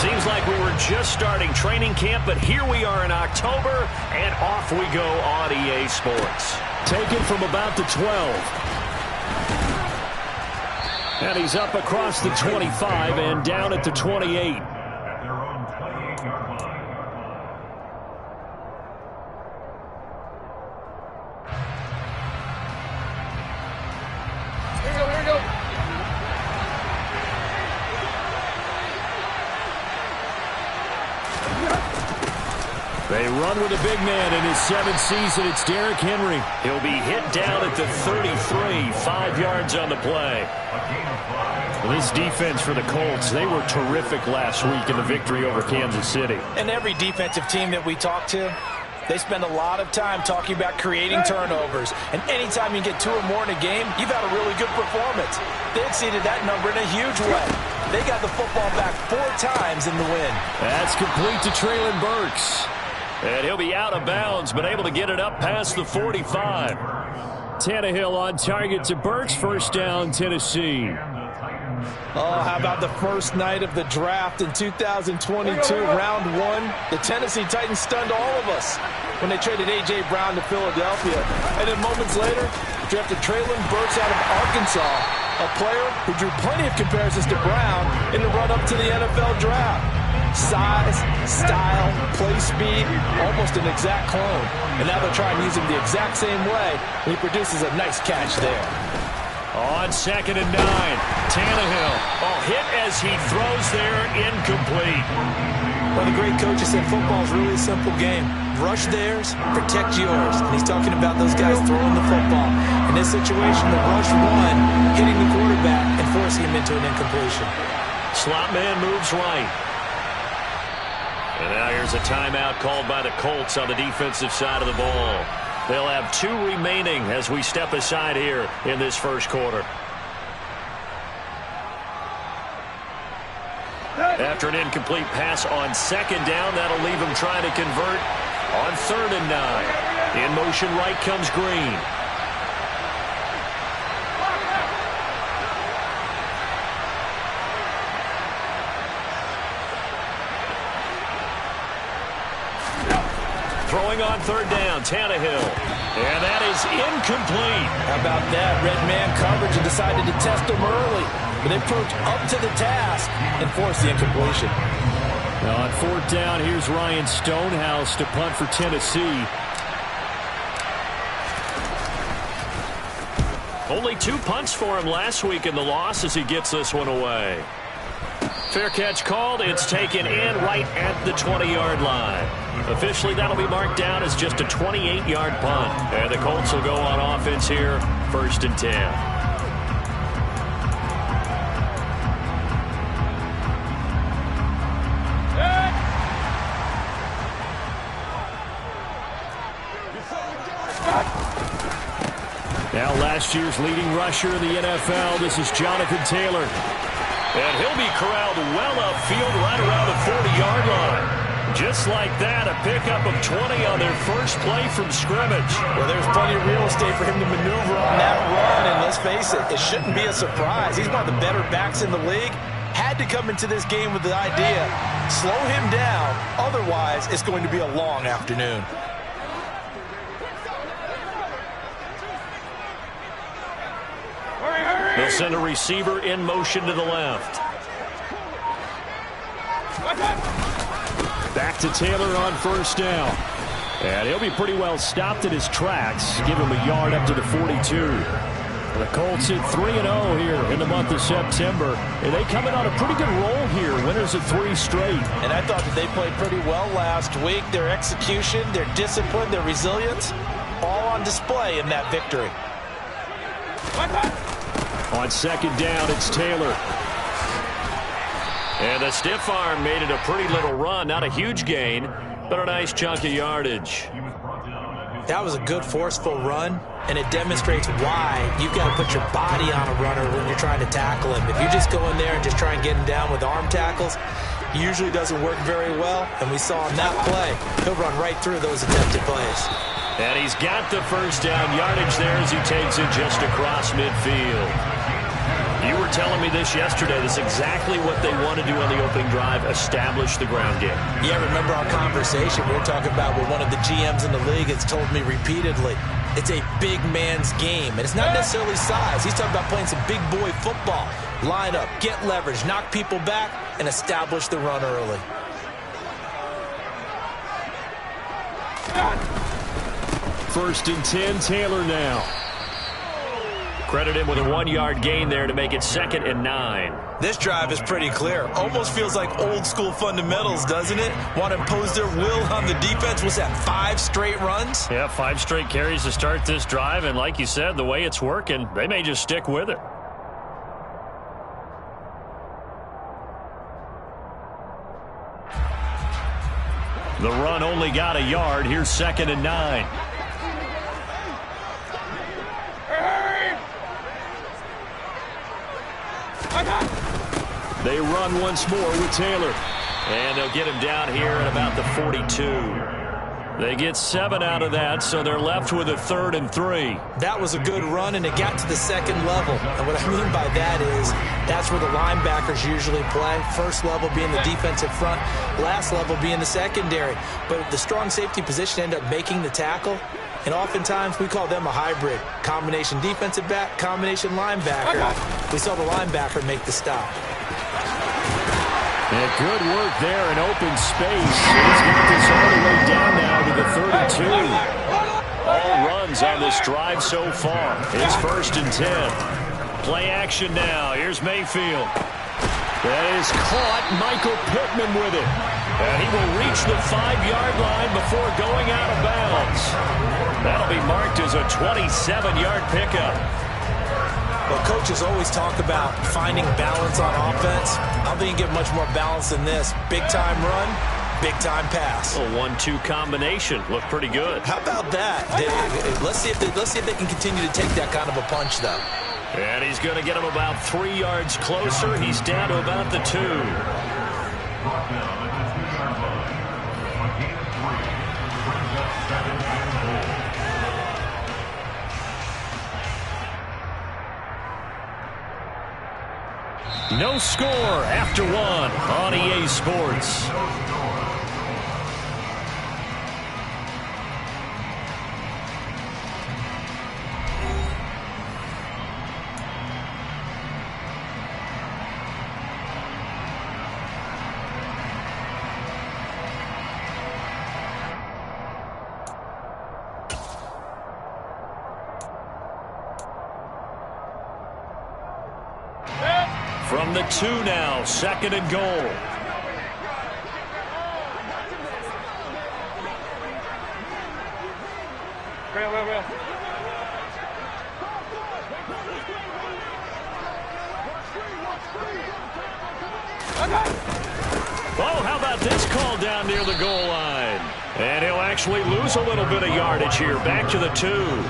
Seems like we were just starting training camp, but here we are in October, and off we go on EA Sports. Taken from about the 12. And he's up across the 25 and down at the 28. They run with a big man in his 7th season. It's Derrick Henry. He'll be hit down at the 33, 5 yards on the play. Well, this defense for the Colts, they were terrific last week in the victory over Kansas City. And every defensive team that we talk to, they spend a lot of time talking about creating turnovers. And anytime you get 2 or more in a game, you've had a really good performance. They exceeded that number in a huge way. They got the football back 4 times in the win. That's complete to Treylon Burks. And he'll be out of bounds, but able to get it up past the 45. Tannehill on target to Burks. First down, Tennessee. Oh, how about the first night of the draft in 2022, round 1? The Tennessee Titans stunned all of us when they traded A.J. Brown to Philadelphia. And then moments later, drafted Treylon Burks out of Arkansas, a player who drew plenty of comparisons to Brown in the run-up to the NFL draft. Size, style, play speed, almost an exact clone. And now they're trying to use him the exact same way, and he produces a nice catch there. On 2nd and 9, Tannehill. Oh, hit as he throws there, incomplete. Well, the great coaches said football is really a simple game. Rush theirs, protect yours. And he's talking about those guys throwing the football. In this situation, the rush one, hitting the quarterback and forcing him into an incompletion. Slot man moves right. And now here's a timeout called by the Colts on the defensive side of the ball. They'll have 2 remaining as we step aside here in this first quarter. After an incomplete pass on 2nd down, that'll leave him trying to convert on 3rd and 9. In motion right comes Green. Throwing on 3rd down, Tannehill. And that is incomplete. How about that? Red man coverage and decided to test him early. But they approach up to the task and force the incompletion. Now on 4th down, here's Ryan Stonehouse to punt for Tennessee. Only 2 punts for him last week in the loss as he gets this one away. Fair catch called. It's taken in right at the 20-yard line. Officially, that'll be marked down as just a 28-yard punt. And the Colts will go on offense here, 1st and 10. Now last year's leading rusher in the NFL, this is Jonathan Taylor. And he'll be corralled well upfield right around the 40-yard line. Just like that, a pickup of 20 on their first play from scrimmage. Well, there's plenty of real estate for him to maneuver on that run, and let's face it, it shouldn't be a surprise. He's one of the better backs in the league. Had to come into this game with the idea, slow him down, otherwise it's going to be a long afternoon. They'll send a receiver in motion to the left. Back to Taylor on 1st down. And he'll be pretty well stopped in his tracks. Give him a yard up to the 42. The Colts hit 3-0 here in the month of September. And they come in on a pretty good roll here. Winners of 3 straight. And I thought that they played pretty well last week. Their execution, their discipline, their resilience, all on display in that victory. On 2nd down, it's Taylor. And the stiff arm made it a pretty little run. Not a huge gain, but a nice chunk of yardage. That was a good, forceful run, and it demonstrates why you've got to put your body on a runner when you're trying to tackle him. If you just go in there and just try and get him down with arm tackles, it usually doesn't work very well, and we saw on that play, he'll run right through those attempted plays. And he's got the first down yardage there as he takes it just across midfield. You were telling me this yesterday. This is exactly what they want to do on the opening drive, establish the ground game. Yeah, remember our conversation? We were talking about what one of the GMs in the league has told me repeatedly. It's a big man's game, and it's not necessarily size. He's talking about playing some big boy football. Line up, get leverage, knock people back, and establish the run early. First and 10, Taylor now. Credit him with a 1-yard gain there to make it 2nd and 9. This drive is pretty clear. Almost feels like old school fundamentals, doesn't it? Want to impose their will on the defense. What's that, 5 straight runs? Yeah, 5 straight carries to start this drive. And like you said, the way it's working, they may just stick with it. The run only got a yard. Here's 2nd and 9. They run once more with Taylor. And they'll get him down here at about the 42. They get 7 out of that, so they're left with a 3rd and 3. That was a good run, and it got to the 2nd level. And what I mean by that is that's where the linebackers usually play. First level being the defensive front, last level being the secondary. But the strong safety position ended up making the tackle. And oftentimes we call them a hybrid. Combination defensive back, combination linebacker. We saw the linebacker make the stop. And good work there in open space. He's got this all the way down now to the 32. All runs on this drive so far. It's 1st and 10. Play action now. Here's Mayfield. That is caught. Michael Pittman with it. And he will reach the 5-yard line before going out of bounds. That'll be marked as a 27-yard pickup. Well, coaches always talk about finding balance on offense. I don't think you get much more balance than this. Big-time run, big-time pass. A 1-2 combination. Looked pretty good. How about that? Let's see if they can continue to take that kind of a punch, though. And he's going to get him about 3 yards closer. He's down to about the 2. No score after 1 on EA Sports. From the 2 now, 2nd and goal. Oh, how about this call down near the goal line? And he'll actually lose a little bit of yardage here. Back to the 2.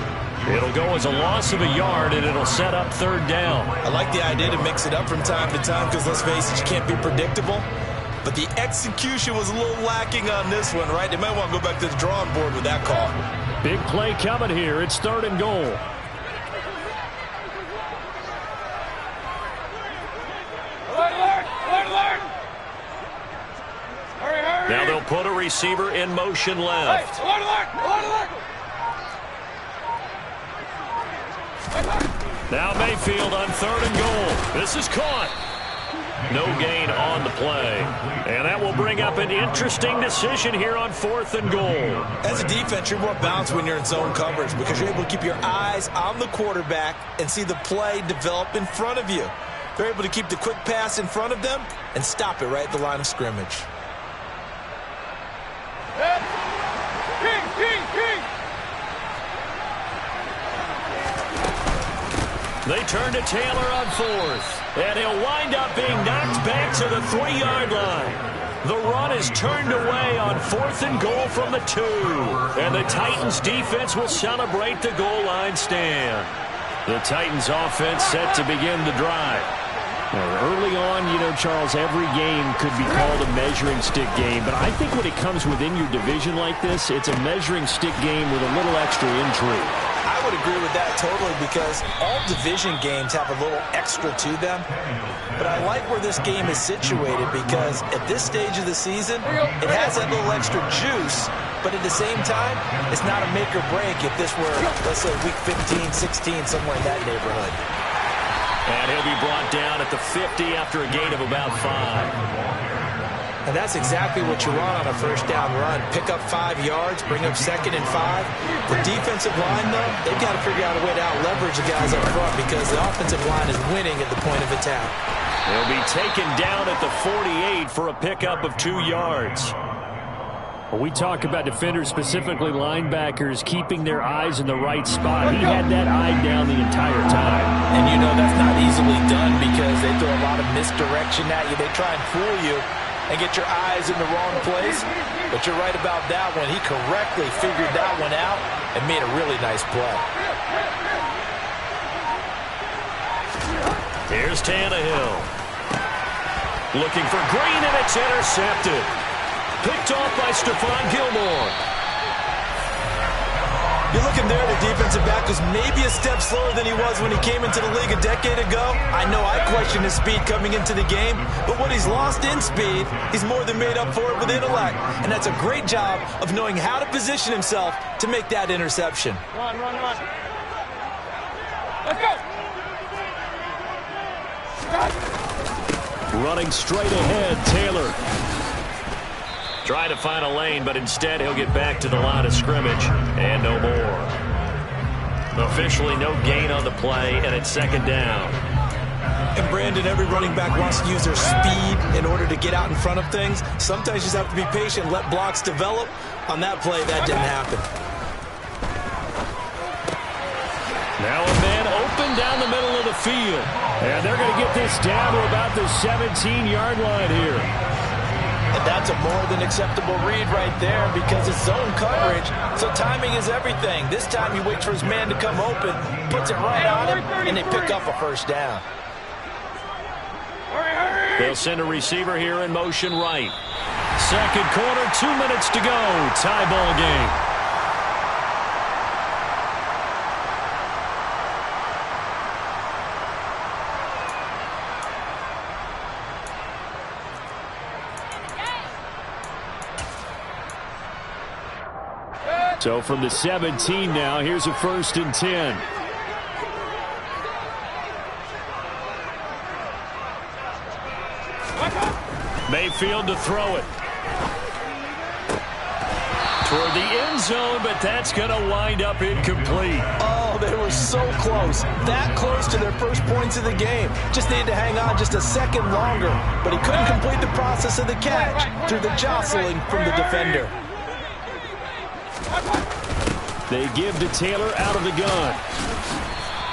It'll go as a loss of a yard, and it'll set up 3rd down. I like the idea to mix it up from time to time because, let's face it, you can't be predictable. But the execution was a little lacking on this one, right? They might want to go back to the drawing board with that call. Big play coming here. It's 3rd and goal. Now they'll put a receiver in motion left. Now Mayfield on 3rd and goal. This is caught. No gain on the play. And that will bring up an interesting decision here on 4th and goal. As a defense, you're more balanced when you're in zone coverage because you're able to keep your eyes on the quarterback and see the play develop in front of you. They're able to keep the quick pass in front of them and stop it right at the line of scrimmage. They turn to Taylor on 4th. And he'll wind up being knocked back to the 3-yard line. The run is turned away on 4th and goal from the 2. And the Titans defense will celebrate the goal line stand. The Titans offense set to begin the drive. Early on, you know, Charles, every game could be called a measuring stick game. But I think when it comes within your division like this, it's a measuring stick game with a little extra intrigue. I would agree with that totally because all division games have a little extra to them. But I like where this game is situated because at this stage of the season, it has that little extra juice. But at the same time, it's not a make or break if this were, let's say, week 15, 16, somewhere in that neighborhood. And he'll be brought down at the 50 after a gain of about 5. And that's exactly what you want on a first down run. Pick up 5 yards, bring up 2nd and 5. The defensive line, though, they've got to figure out a way to out-leverage the guys up front because the offensive line is winning at the point of attack. He'll be taken down at the 48 for a pickup of 2 yards. When we talk about defenders, specifically linebackers, keeping their eyes in the right spot, he had that eye down the entire time. And you know that's not easily done because they throw a lot of misdirection at you. They try and fool you and get your eyes in the wrong place. But you're right about that one. He correctly figured that one out and made a really nice play. Here's Tannehill. Looking for Green, and it's intercepted. Picked off by Stephon Gilmore. You're looking there, the defensive back was maybe a step slower than he was when he came into the league a decade ago. I know I questioned his speed coming into the game, but what he's lost in speed, he's more than made up for it with intellect. And that's a great job of knowing how to position himself to make that interception. Run. Let's go. Running straight ahead, Taylor. Trying to find a lane, but instead he'll get back to the line of scrimmage, and no more. Officially no gain on the play, and it's 2nd down. And Brandon, every running back wants to use their speed in order to get out in front of things. Sometimes you just have to be patient, let blocks develop. On that play, that didn't happen. Now a man open down the middle of the field. And they're going to get this down to about the 17-yard line here. And that's a more than acceptable read right there because it's zone coverage, so timing is everything. This time he waits for his man to come open, puts it right on him, and they pick up a first down. They'll send a receiver here in motion right. 2nd quarter, 2 minutes to go. Tie ball game. So from the 17 now, here's a 1st and 10. Mayfield to throw it. Toward the end zone, but that's going to wind up incomplete. Oh, they were so close. That close to their first points of the game. Just needed to hang on just a second longer, but he couldn't complete the process of the catch through the jostling from the defender. They give to Taylor out of the gun.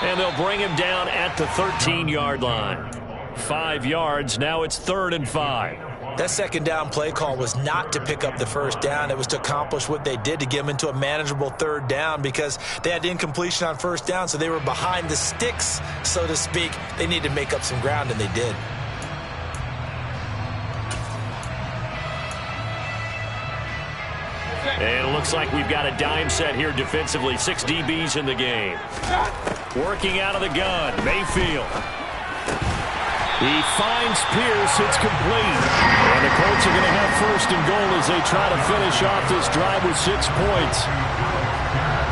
And they'll bring him down at the 13-yard line. 5 yards, now it's 3rd and 5. That 2nd down play call was not to pick up the first down. It was to accomplish what they did to get them into a manageable 3rd down because they had incompletion on 1st down, so they were behind the sticks, so to speak. They needed to make up some ground, and they did. And it looks like we've got a dime set here defensively. 6 DBs in the game. Working out of the gun, Mayfield. He finds Pierce. It's complete. And the Colts are going to have 1st and goal as they try to finish off this drive with 6 points.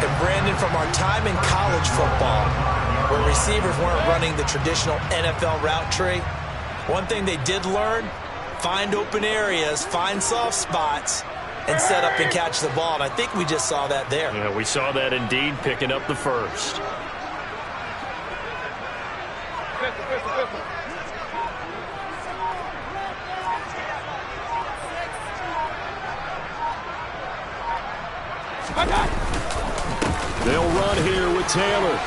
And Brandon, from our time in college football, where receivers weren't running the traditional NFL route tree, one thing they did learn, find open areas, find soft spots, and set up and catch the ball. And I think we just saw that there. Yeah, we saw that indeed, picking up the 1st. They'll run here with Taylor.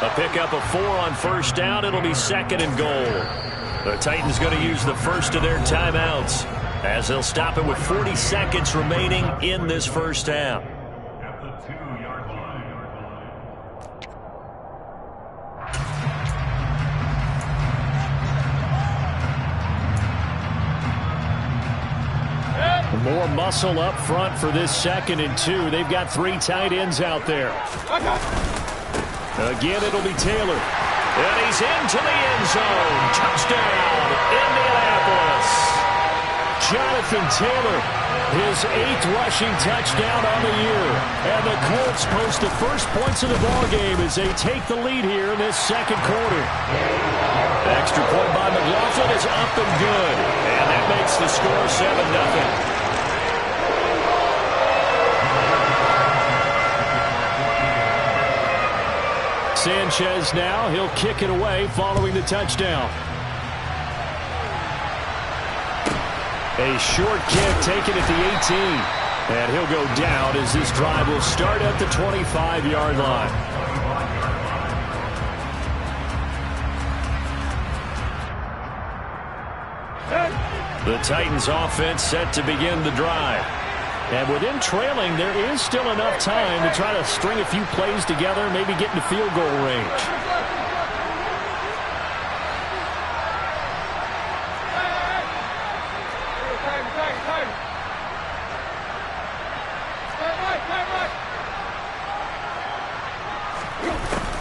A pickup of 4 on 1st down. It'll be 2nd and goal. The Titans going to use the first of their timeouts as they'll stop it with 40 seconds remaining in this 1st half. More more muscle up front for this 2nd and 2. They've got 3 tight ends out there. Again, it'll be Taylor. And he's into the end zone. Touchdown, Indianapolis. Jonathan Taylor, his 8th rushing touchdown on the year. And the Colts post the first points of the ballgame as they take the lead here in this 2nd quarter. Extra point by McLaughlin is up and good. And that makes the score 7-0. Sanchez now, he'll kick it away following the touchdown. A short kick taken at the 18. And he'll go down as this drive will start at the 25-yard line. The Titans offense set to begin the drive. And with them trailing, there is still enough time to try to string a few plays together, maybe get into field goal range.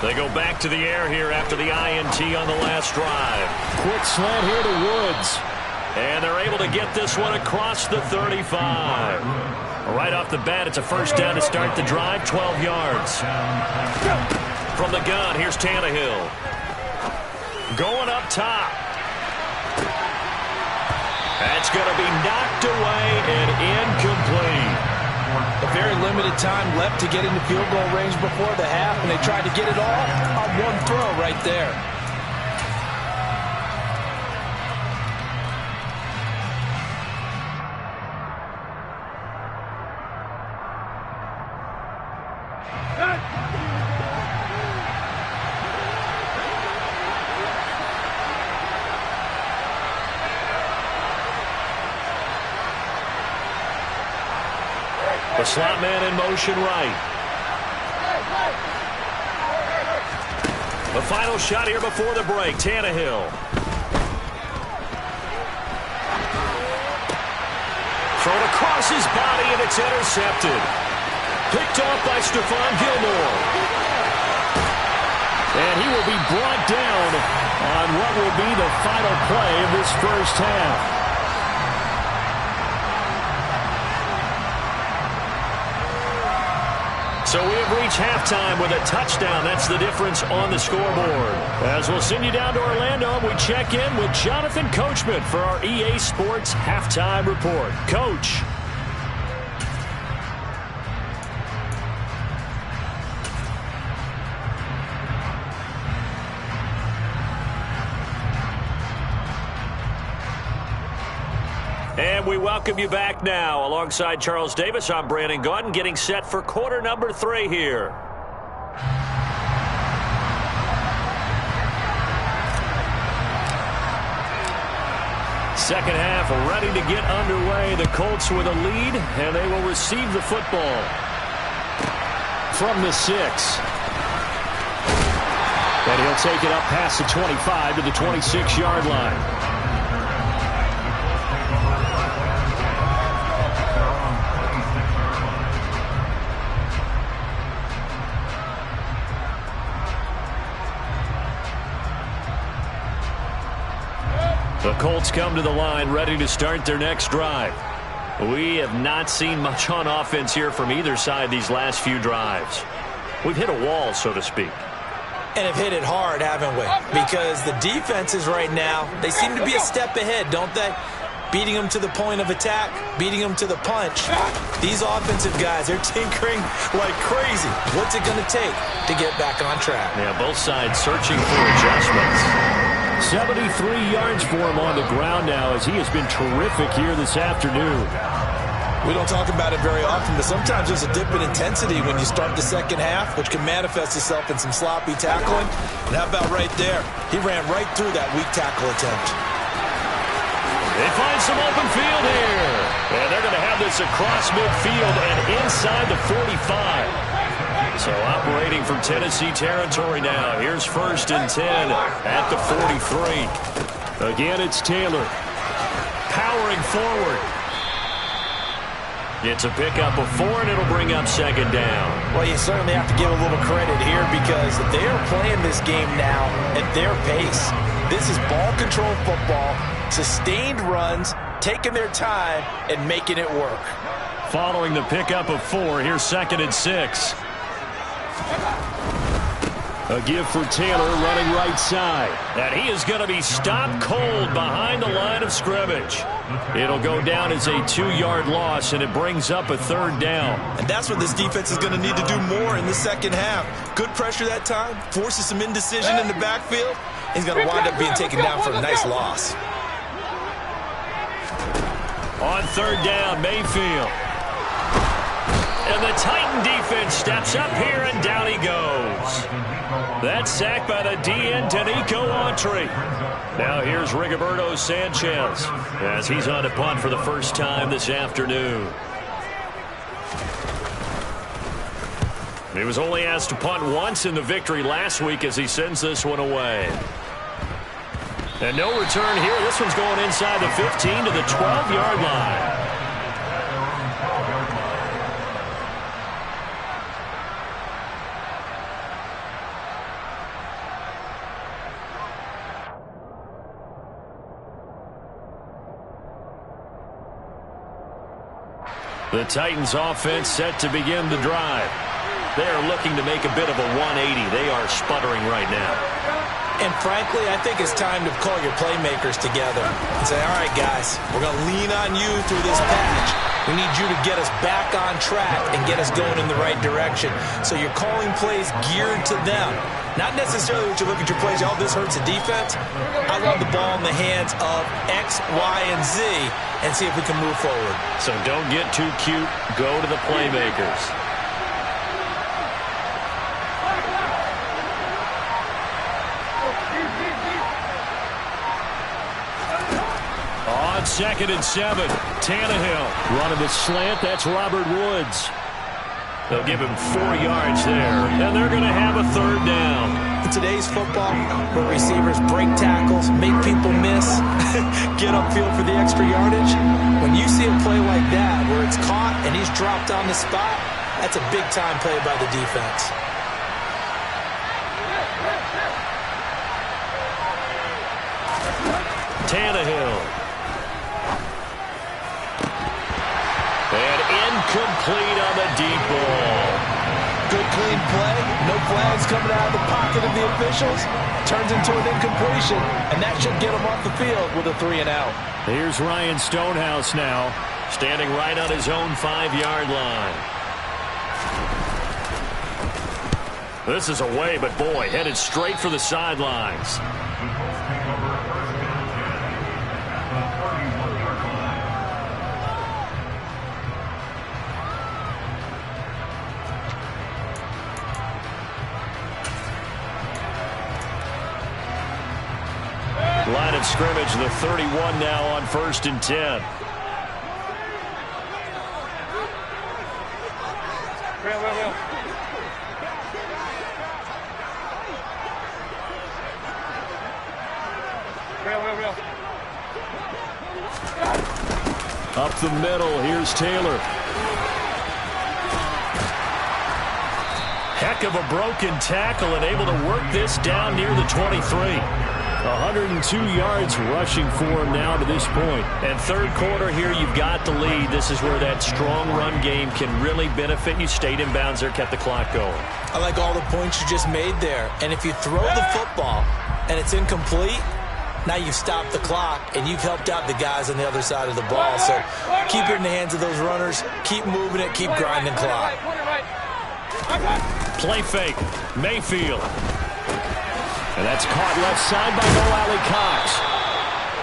They go back to the air here after the INT on the last drive. Quick slant here to Woods. And they're able to get this one across the 35. Right off the bat, it's a first down to start the drive, 12 yards. From the gun, here's Tannehill. Going up top. That's going to be knocked away and incomplete. A very limited time left to get into field goal range before the half, and they tried to get it all on one throw right there. The slot man in motion right. The final shot here before the break. Tannehill. Thrown across his body, and it's intercepted. Picked off by Stephon Gilmore. And he will be brought down on what will be the final play of this first half. So we have reached halftime with a touchdown. That's the difference on the scoreboard. As we'll send you down to Orlando, we check in with Jonathan Coachman for our EA Sports Halftime Report. Coach. And we welcome you back now. Alongside Charles Davis, I'm Brandon Gaudin, getting set for quarter number 3 here. Second half ready to get underway. The Colts with a lead, and they will receive the football. From the 6. And he'll take it up past the 25 to the 26-yard line. The Colts come to the line ready to start their next drive. We have not seen much on offense here from either side these last few drives. We've hit a wall, so to speak. And have hit it hard, haven't we? Because the defenses right now, they seem to be a step ahead, don't they? Beating them to the point of attack, beating them to the punch. These offensive guys, they're tinkering like crazy. What's it going to take to get back on track? Yeah, both sides searching for adjustments. 73 yards for him on the ground now as he has been terrific here this afternoon. We don't talk about it very often, but sometimes there's a dip in intensity when you start the second half, which can manifest itself in some sloppy tackling. And how about right there? He ran right through that weak tackle attempt. They find some open field here. And they're going to have this across midfield and inside the 45. So operating from Tennessee territory now. Here's 1st and 10 at the 43. Again, it's Taylor. Powering forward. It's a pickup of 4, and it'll bring up second down. Well, you certainly have to give a little credit here because they are playing this game now at their pace. This is ball control football, sustained runs, taking their time, and making it work. Following the pickup of 4, here's 2nd and 6. A give for Taylor running right side. And he is going to be stopped cold behind the line of scrimmage. It'll go down as a 2-yard loss, and it brings up a 3rd down. And that's what this defense is going to need to do more in the second half. Good pressure that time, forces some indecision in the backfield. He's going to wind up being taken down for a nice loss. On 3rd down, Mayfield. And the Titan defense steps up here, and down he goes. That's sacked by the DN, Danico Autry. Now here's Rigoberto Sanchez as he's on to punt for the first time this afternoon. He was only asked to punt once in the victory last week as he sends this one away. And no return here. This one's going inside the 15 to the 12-yard line. The Titans offense set to begin the drive. They are looking to make a bit of a 180. They are sputtering right now. And frankly, I think it's time to call your playmakers together and say, all right, guys, we're going to lean on you through this patch. We need you to get us back on track and get us going in the right direction. So you're calling plays geared to them. Not necessarily what you look at your plays, oh, this hurts the defense. I want the ball in the hands of X, Y, and Z and see if we can move forward. So don't get too cute. Go to the playmakers. On 2nd and 7, Tannehill running the slant. That's Robert Woods. They'll give him 4 yards there, and they're going to have a 3rd down. In today's football, where receivers break tackles, make people miss, get upfield for the extra yardage, when you see a play like that where it's caught and he's dropped on the spot, that's a big-time play by the defense. Tannehill. And incomplete on the deep ball. Good clean play. No flags coming out of the pocket of the officials. Turns into an incompletion, and that should get him off the field with a 3-and-out. Here's Ryan Stonehouse now. Standing right on his own 5-yard line. This is away, but boy, headed straight for the sidelines. Line of scrimmage, the 31 now on 1st and 10. Up the middle, here's Taylor. Heck of a broken tackle and able to work this down near the 23. 102 yards rushing for him now to this point. And 3rd quarter here, you've got the lead. This is where that strong run game can really benefit you. Stayed in bounds there, kept the clock going. I like all the points you just made there. And if you throw the football and it's incomplete, now you've stopped the clock and you've helped out the guys on the other side of the ball. So keep it in the hands of those runners. Keep moving it. Keep grinding clock. Play fake. Mayfield. And that's caught left side by Mo Alley Cox.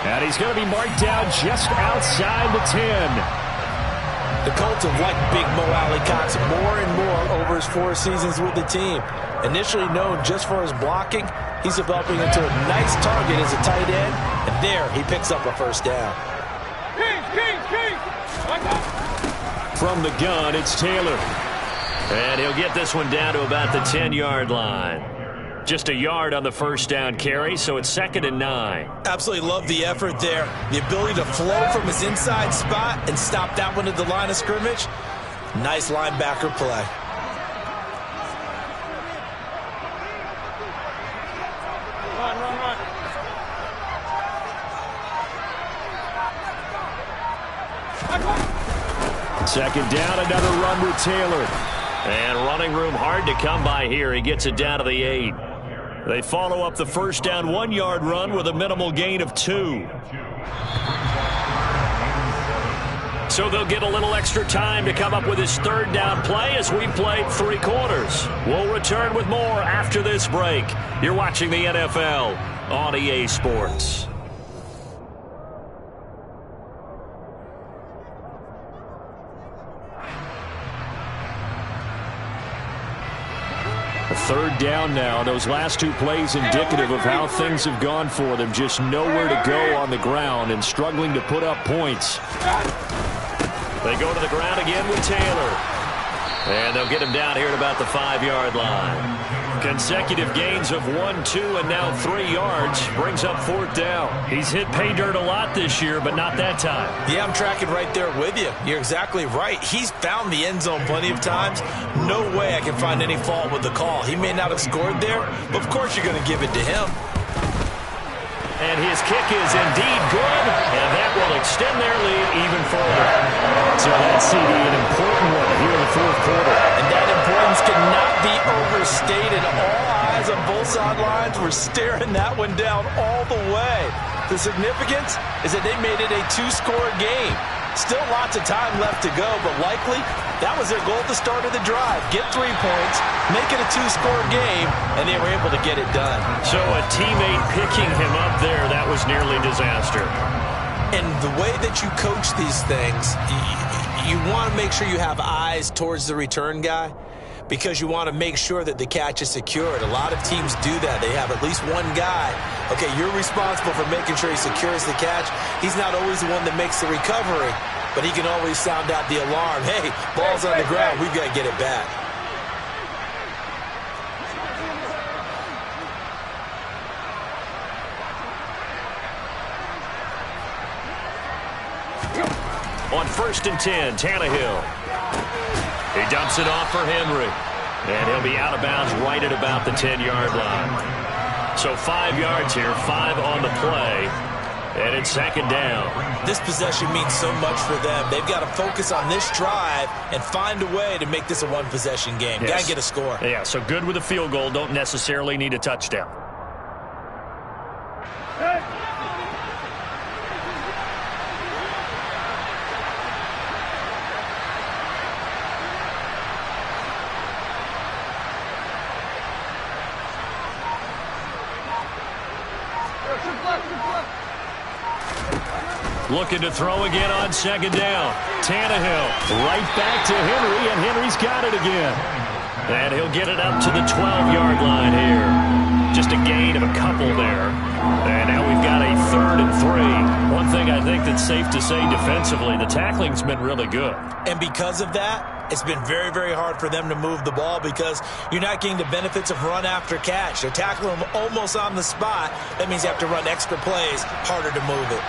And he's going to be marked down just outside the 10. The Colts have liked big Mo Alley Cox more and more over his 4 seasons with the team. Initially known just for his blocking, he's developing into a nice target as a tight end. And there, he picks up a 1st down. From the gun, it's Taylor. And he'll get this one down to about the 10-yard line. Just a yard on the first down carry, so it's 2nd and 9. Absolutely love the effort there. The ability to flow from his inside spot and stop that one at the line of scrimmage. Nice linebacker play. Second down, another run with Taylor. And running room hard to come by here. He gets it down to the 8. They follow up the first down 1-yard run with a minimal gain of 2. So they'll get a little extra time to come up with his 3rd down play as we played 3 quarters. We'll return with more after this break. You're watching the NFL on EA Sports. A 3rd down now. Those last 2 plays indicative of how things have gone for them. Just nowhere to go on the ground and struggling to put up points. They go to the ground again with Taylor. And they'll get him down here at about the 5-yard line. Consecutive gains of 1, 2, and now 3 yards brings up 4th down. He's hit pay dirt a lot this year, but not that time. Yeah, I'm tracking right there with you. You're exactly right. He's found the end zone plenty of times. No way I can find any fault with the call. He may not have scored there, but of course you're going to give it to him. And his kick is indeed good, and that will extend their lead even further. So that's an important one here in the 4th quarter. And that importance cannot be overstated. All eyes on both sidelines were staring that one down all the way. The significance is that they made it a 2-score game. Still lots of time left to go, but likely that was their goal at the start of the drive. Get 3 points, make it a 2-score game, and they were able to get it done. So a teammate picking him up there, that was nearly disaster. And the way that you coach these things, you want to make sure you have eyes towards the return guy, because you want to make sure that the catch is secured. A lot of teams do that. They have at least one guy. Okay, you're responsible for making sure he secures the catch. He's not always the one that makes the recovery, but he can always sound out the alarm. Hey, ball's on the ground. We've got to get it back. On 1st and 10, Tannehill. He dumps it off for Henry. And he'll be out of bounds right at about the 10-yard line. So 5 yards here, 5 on the play. And it's 2nd down. This possession means so much for them. They've got to focus on this drive and find a way to make this a 1-possession game. Yes. Got to get a score. Yeah, so good with a field goal. Don't necessarily need a touchdown. Looking to throw again on 2nd down. Tannehill right back to Henry, and Henry's got it again. And he'll get it up to the 12-yard line here. Just a gain of a couple there. And now we've got a 3rd and 3. One thing I think that's safe to say defensively, the tackling's been really good. And because of that, it's been very, very hard for them to move the ball because you're not getting the benefits of run after catch. They're tackling them almost on the spot. That means you have to run extra plays, harder to move it.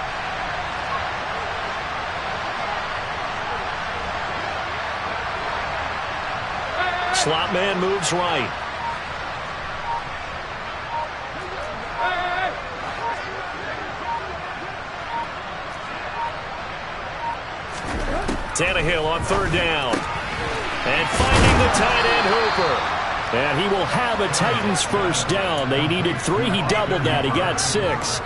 Slot man moves right. Tannehill on 3rd down. And finding the tight end Hooper. And he will have a Titans 1st down. They needed 3. He doubled that. He got 6.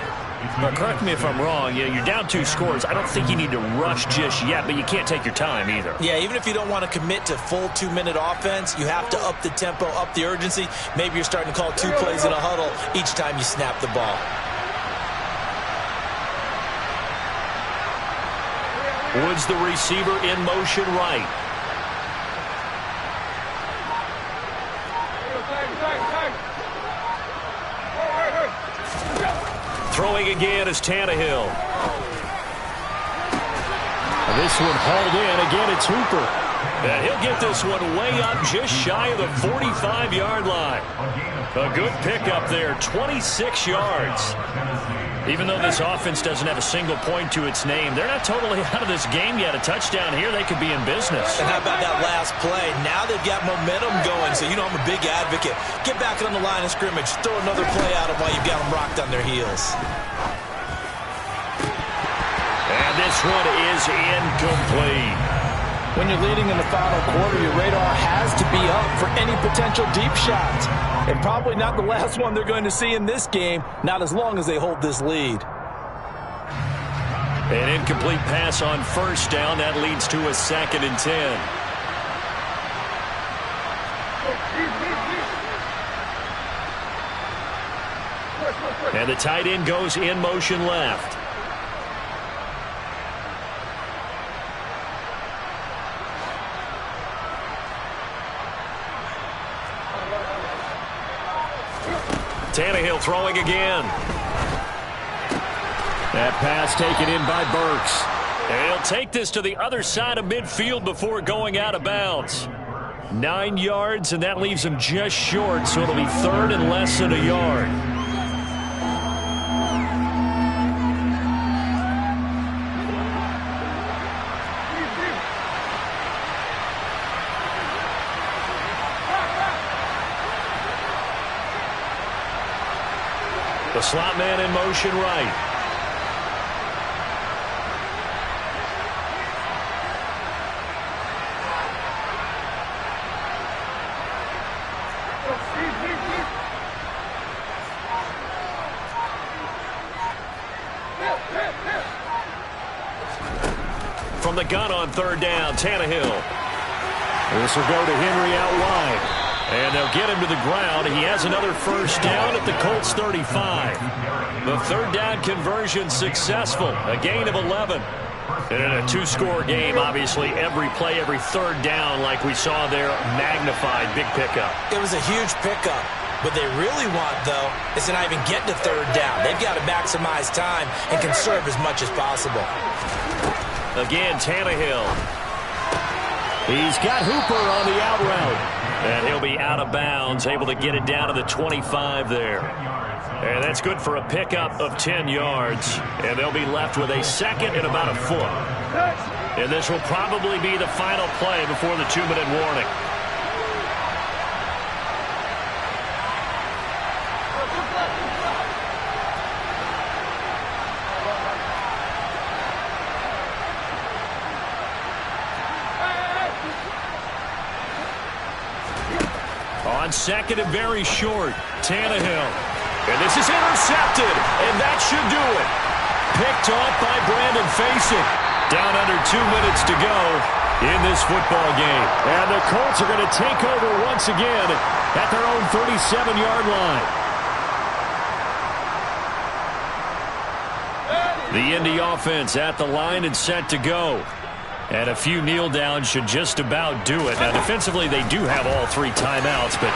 Now, correct me if I'm wrong. You're down 2 scores. I don't think you need to rush just yet, but you can't take your time either. Yeah, even if you don't want to commit to full 2-minute offense, you have to up the tempo, up the urgency. Maybe you're starting to call 2 plays in a huddle each time you snap the ball. Woods, the receiver, in motion right. Throwing again is Tannehill. And this one hauled in. Again, it's Hooper. And he'll get this one way up just shy of the 45-yard line. A good pickup there, 26 yards. Even though this offense doesn't have a single point to its name, they're not totally out of this game yet. A touchdown here, they could be in business. And how about that last play? Now they've got momentum going, so you know I'm a big advocate. Get back on the line of scrimmage. Throw another play at them while you've got them rocked on their heels. And this one is incomplete. When you're leading in the final quarter, your radar has to be up for any potential deep shots. And probably not the last one they're going to see in this game, not as long as they hold this lead. An incomplete pass on first down. That leads to a 2nd and 10. And the tight end goes in motion left. Tannehill throwing again. That pass taken in by Burks. And he'll take this to the other side of midfield before going out of bounds. 9 yards, and that leaves him just short, so it'll be 3rd and less than a yard. The slot man in motion right. From the gun on 3rd down, Tannehill. This will go to Henry out wide. And they'll get him to the ground. He has another first down at the Colts 35. The 3rd down conversion successful. A gain of 11. And in a 2-score game, obviously, every play, every 3rd down, like we saw there, magnified. Big pickup. It was a huge pickup. What they really want, though, is to not even get to 3rd down. They've got to maximize time and conserve as much as possible. Again, Tannehill. He's got Hooper on the out route. And he'll be out of bounds, able to get it down to the 25 there. And that's good for a pickup of 10 yards. And they'll be left with a 2nd and about a foot. And this will probably be the final play before the 2-minute warning. On 2nd and very short, Tannehill. And this is intercepted, and that should do it. Picked off by Brandon Facing. Down under 2 minutes to go in this football game. And the Colts are going to take over once again at their own 37-yard line. The Indy offense at the line and set to go. And a few kneel downs should just about do it. Now, defensively, they do have all 3 timeouts, but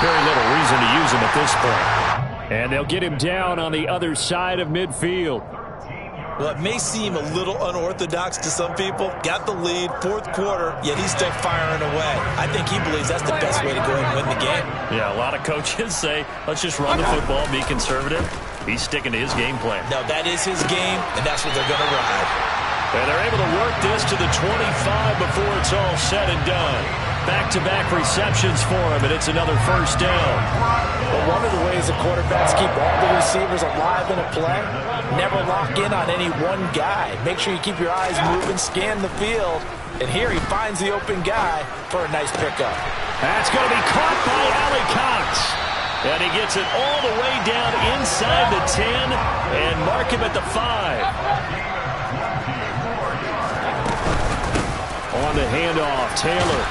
very little reason to use them at this point. And they'll get him down on the other side of midfield. Well, it may seem a little unorthodox to some people. Got the lead, 4th quarter, yet he's still firing away. I think he believes that's the best way to go and win the game. Yeah, a lot of coaches say, let's just run the football, be conservative. He's sticking to his game plan. No, that is his game, and that's what they're going to ride. And they're able to work this to the 25 before it's all said and done. Back-to-back receptions for him, and it's another first down. But one of the ways the quarterbacks keep all the receivers alive in a play, never lock in on any one guy. Make sure you keep your eyes moving, scan the field. And here he finds the open guy for a nice pickup. That's going to be caught by Allie Cox. And he gets it all the way down inside the 10 and mark him at the 5. On the handoff, Taylor.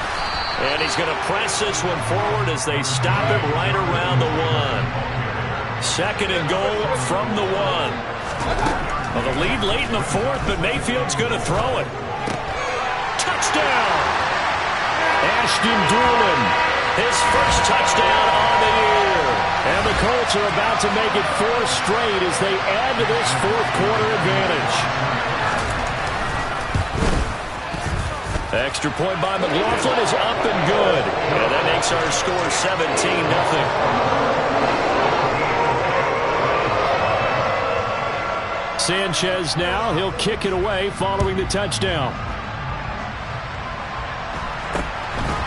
And he's going to press this one forward as they stop him right around the 1. 2nd and goal from the 1. Well, the lead late in the 4th, but Mayfield's going to throw it. Touchdown! Ashton Doolin. His first touchdown on the year. And the Colts are about to make it 4 straight as they add to this 4th quarter advantage. Extra point by McLaughlin is up and good. And that makes our score 17-0. Sanchez now. He'll kick it away following the touchdown.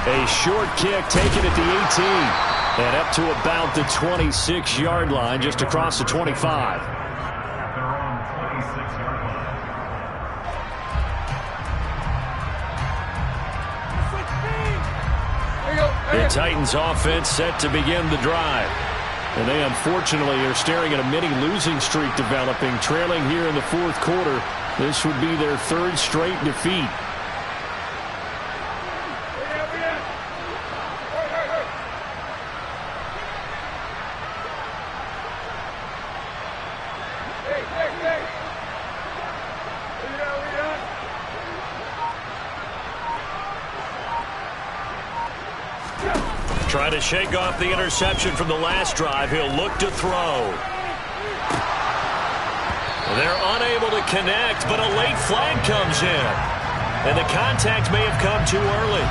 A short kick taken at the 18. And up to about the 26-yard line, just across the 25. The Titans offense set to begin the drive. And they unfortunately are staring at a mini losing streak developing, trailing here in the fourth quarter. This would be their third straight defeat. Trying to shake off the interception from the last drive. He'll look to throw. They're unable to connect, but a late flag comes in. And the contact may have come too early.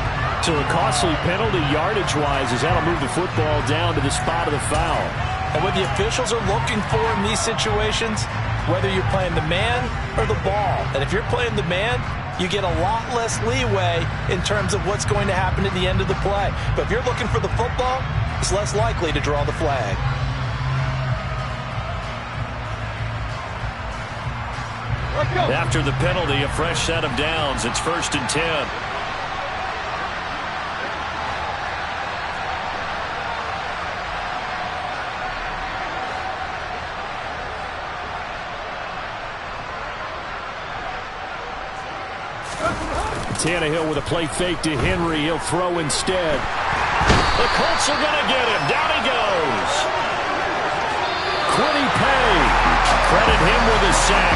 So a costly penalty yardage-wise as that'll move the football down to the spot of the foul. And what the officials are looking for in these situations, whether you're playing the man or the ball. And if you're playing the man, you get a lot less leeway in terms of what's going to happen at the end of the play. But if you're looking for the football, it's less likely to draw the flag. After the penalty, a fresh set of downs. It's 1st and 10. Tannehill with a play fake to Henry. He'll throw instead. The Colts are going to get him. Down he goes. Quiddy Pay. Credit him with a sack.